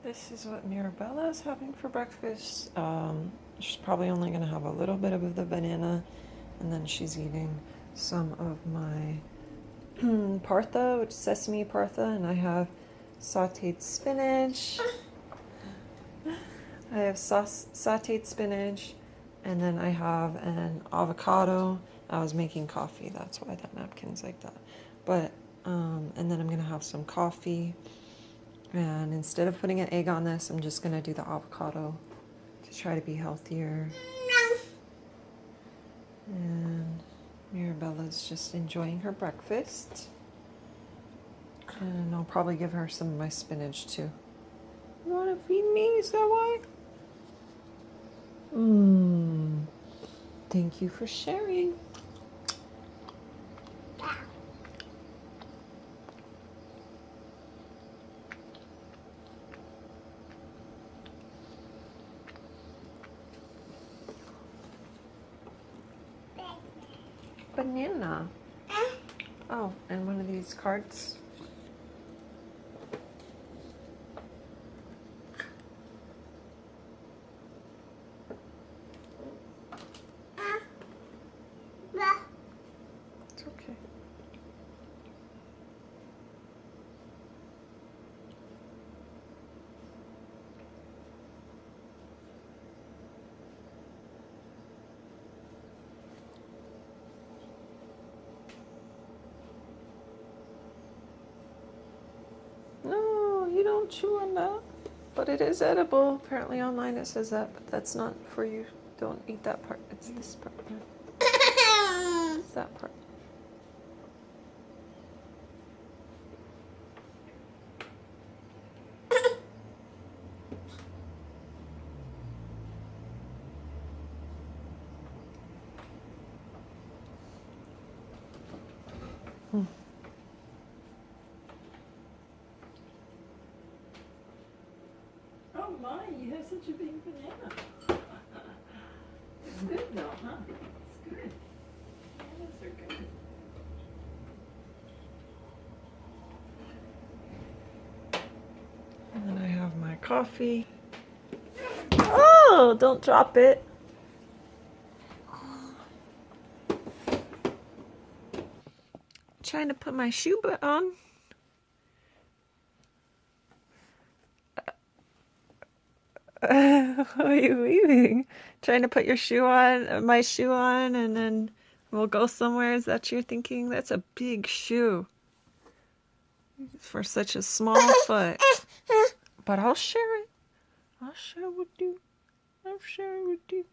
This is what Mirabella is having for breakfast. She's probably only going to have a little bit of the banana, and then she's eating some of my partha, which is sesame partha, and I have sauteed spinach. I have sauteed spinach, and then I have an avocado. I was making coffee, that's why that napkin's like that. But, and then I'm going to have some coffee. And instead of putting an egg on this, I'm just going to do the avocado to try to be healthier. And Mirabella's just enjoying her breakfast. And I'll probably give her some of my spinach too. You want to feed me? Is that why? Thank you for sharing. Banana. Oh, and one of these cards. It's okay. No, you don't chew on that. But it is edible. Apparently online it says that, but that's not for you. Don't eat that part. It's this part. It's that part. Oh my, you have such a big banana. It's good though, huh? It's good. Bananas are good. And then I have my coffee. Oh, don't drop it. Trying to put my shoe on. What are you weaving? Trying to put your shoe on, my shoe on, and then we'll go somewhere. Is that you're thinking? That's a big shoe for such a small foot. But I'll share it. I'll share it with you. I'll share it with you.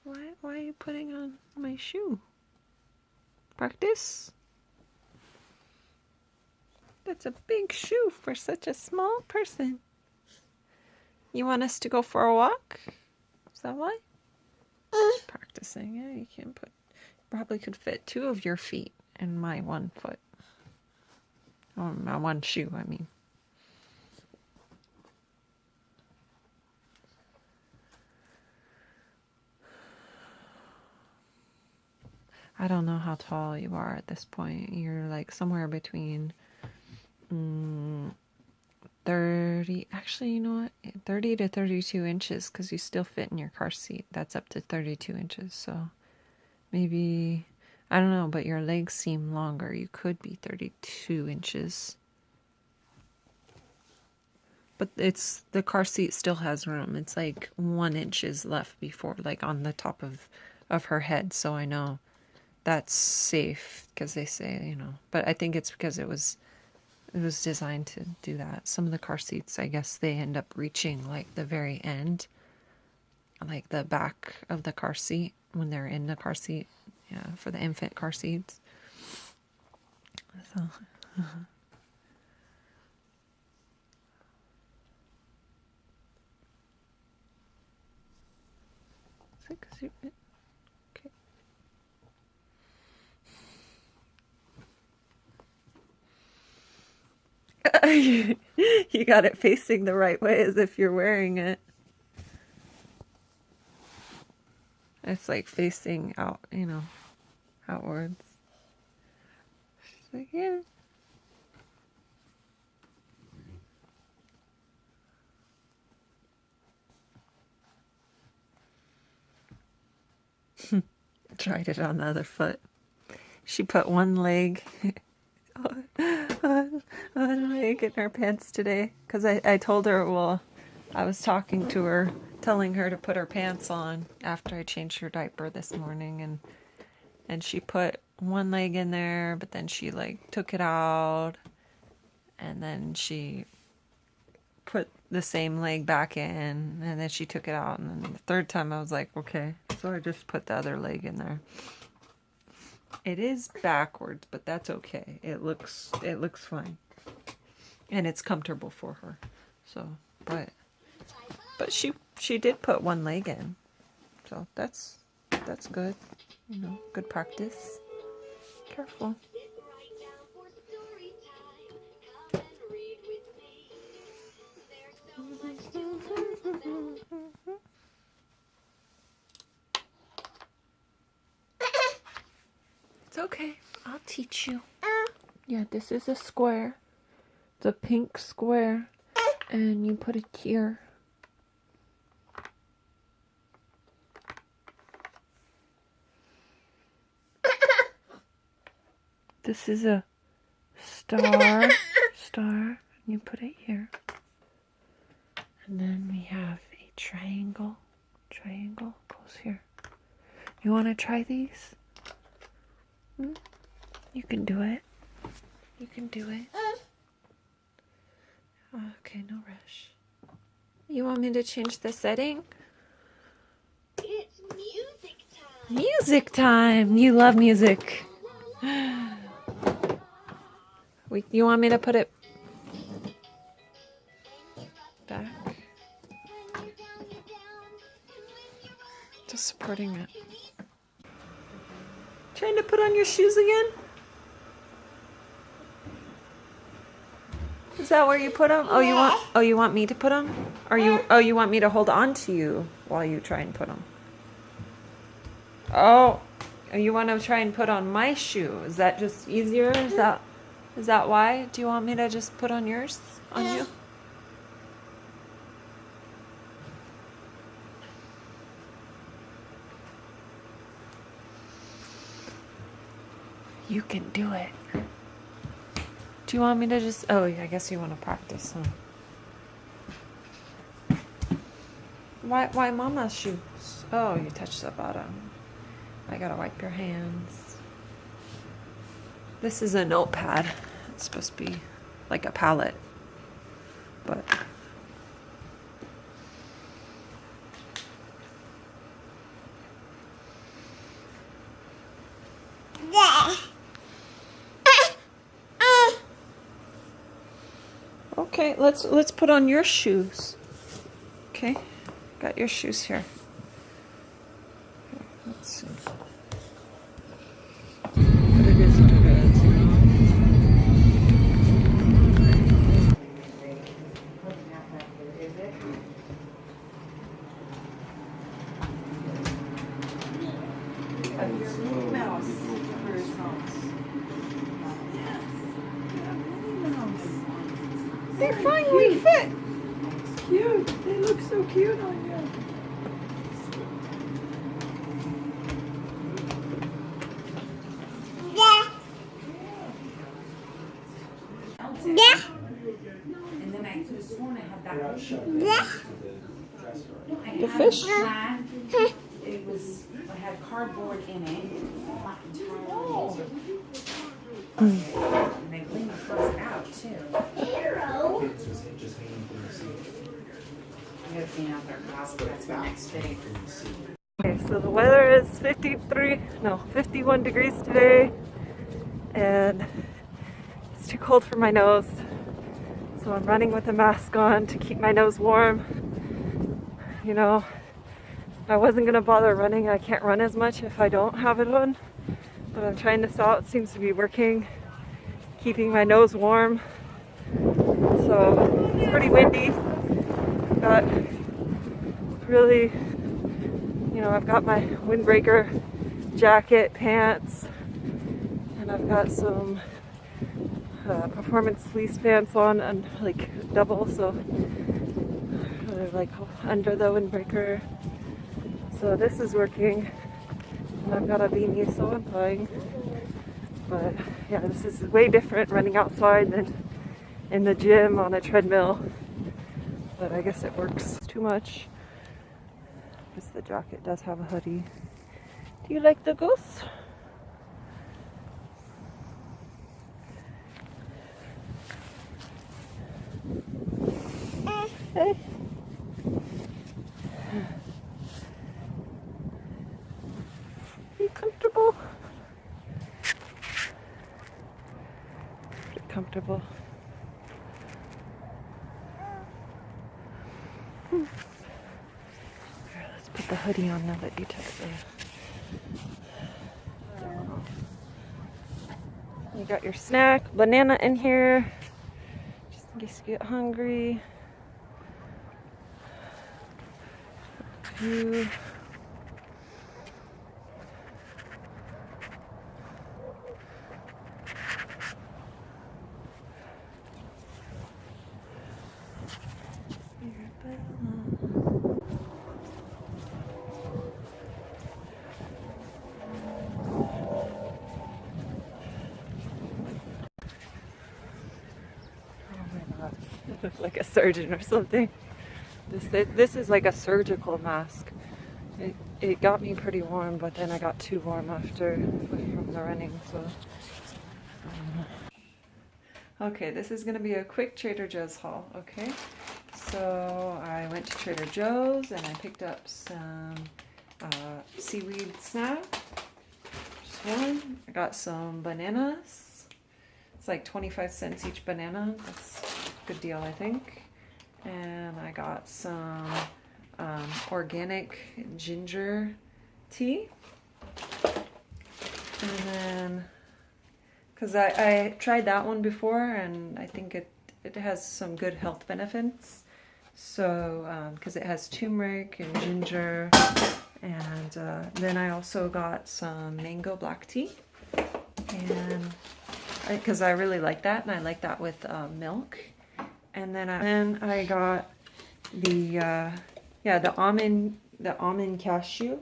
Why? Why are you putting on my shoe? Practice? That's a big shoe for such a small person. You want us to go for a walk? Is that why? Just practicing. Yeah, you can put. Probably could fit two of your feet in my one foot. Or my one shoe, I mean. I don't know how tall you are at this point. You're like somewhere between 30, actually, you know what? 30 to 32 inches because you still fit in your car seat. That's up to 32 inches. So maybe, I don't know, but your legs seem longer. You could be 32 inches. But it's, the car seat still has room. It's like 1 inch is left before, like on the top of her head. So I know that's safe because they say, you know, but I think it's because it was designed to do that. Some of the car seats, I guess they end up reaching like the very end, like the back of the car seat when they're in the car seat. Yeah, for the infant car seats. So, okay. You got it facing the right way as if you're wearing it. It's like facing out, you know, outwards. She's like, yeah. Tried it on the other foot. She put one leg one leg in her pants today because I told her, well, I was talking to her, telling her to put her pants on after I changed her diaper this morning, and she put one leg in there, but then she like took it out, and then she put the same leg back in, and then she took it out, and then the third time I was like, okay, so I just put the other leg in there. It is backwards, but that's okay. It looks fine, and it's comfortable for her. So, but she did put one leg in, so that's good. You know, good practice. Careful. It's okay. I'll teach you. Yeah, this is a square. It's a pink square. And you put it here. This is a star. And you put it here. And then we have a triangle. Triangle goes here. You want to try these? You can do it. You can do it. Okay, no rush. You want me to change the setting? It's music time. Music time. You love music. You want me to put it back? Just supporting it. Trying to put on your shoes again? Is that where you put them? Oh, you want me to put them? Or you want me to hold on to you while you try and put them? Oh, you want to try and put on my shoe? Is that just easier? Is that why? Do you want me to just put on yours? On you? You can do it. Do you want me to just... Oh, I guess you want to practice, huh? Why Mama's shoes? Oh, you touched the bottom. I gotta wipe your hands. This is a notepad. It's supposed to be like a palette. But... Okay, let's put on your shoes. Okay, got your shoes here. Let's see. But it is what it is, you know. Minnie Mouse for his house. Yes. Yeah, Minnie Mouse. They finally fit. Cute. They look so cute on you. Yeah. And then I could have sworn I had that fish. Yeah. No, I The had fish? it flat. It was, I had cardboard in it. Flat towel. And they cleaned the first out too. Hero. I gotta clean out their closet. That's my next thing. Okay, so the weather is 51 degrees today, and it's too cold for my nose. So I'm running with a mask on to keep my nose warm. You know, I wasn't gonna bother running. I can't run as much if I don't have it on, but I'm trying this out. It seems to be working, keeping my nose warm. So it's pretty windy, but really, you know, I've got my windbreaker jacket, pants, and I've got some performance fleece pants on and like double, so they're like under the windbreaker. So this is working. And I've got a beanie, so I'm fine. But yeah, this is way different running outside than in the gym on a treadmill. But I guess it works too much. Because the jacket does have a hoodie. Do you like the goose? Hey. Are you comfortable? Pretty comfortable. Here, let's put the hoodie on now that you took the... You got your snack, banana in here, just in case you get hungry. You. Like a surgeon or something. This is like a surgical mask. It got me pretty warm, but then I got too warm after from the running. So okay, this is gonna be a quick Trader Joe's haul. Okay, so I went to Trader Joe's and I picked up some seaweed snack. Just one. I got some bananas. It's like 25 cents each banana. That's a good deal, I think. And I got some organic ginger tea. And then, because I tried that one before and I think it has some good health benefits. So, because it has turmeric and ginger. And then I also got some mango black tea. And because I really like that, and I like that with milk. And then I got the the almond cashew.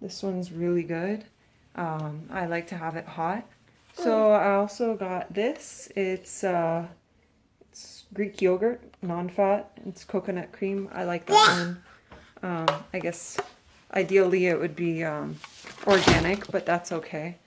This one's really good. I like to have it hot. So I also got this. It's Greek yogurt, non-fat. It's coconut cream. I like that one. I guess ideally it would be organic, but that's okay.